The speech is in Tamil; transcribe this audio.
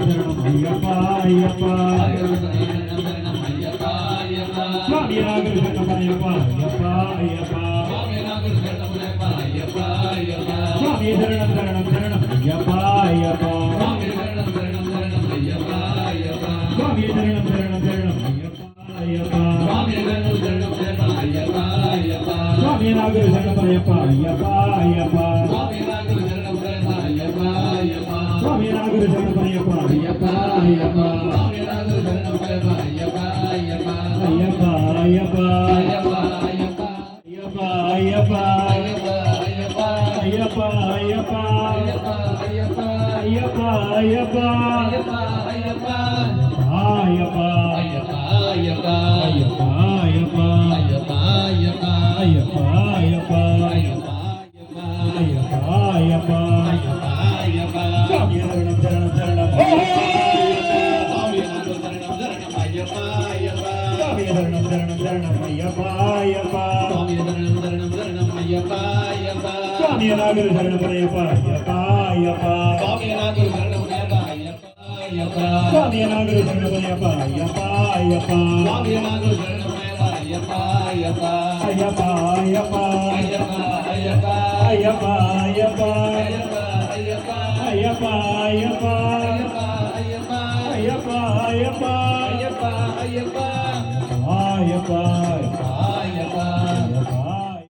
ஐயப்பா ஐயப்பா சுவாமி நாகர் சரணம் ஐயப்பா ஐயப்பா ஐயப்பா சுவாமி சரணம் சரணம் சரணம் ஐயப்பா ஐயப்பா சுவாமி சரணம் சரணம் சரணம் ஐயப்பா ஐயப்பா சுவாமி நாகர் சரணம் ஐயப்பா ஐயப்பா ஐயப்பா சுவாமி நாகர் சரணம் ஐயப்பா ஐயப்பா ஐயப்பா ஐயப்பா ஐயப்பா ஐயப்பா ஐயப்பா ஐயப்பா ஐயப்பா ஐயப்பா ஐயப்பா ஐயப்பா சுவாமி நாகர் சரணம் ஐயப்பா ஐயப்பா ஐயப்பா சுவாமி நாகர் சரணம் ஐயப்பா ஐயப்பா ஐயப்பா ஐயப்பா ஐயப்பா ஐயப்பா ஐயப்பா ஐயப்பா ஐயப்பா ஐயப்பா ஐயப்பா ஐயப்பா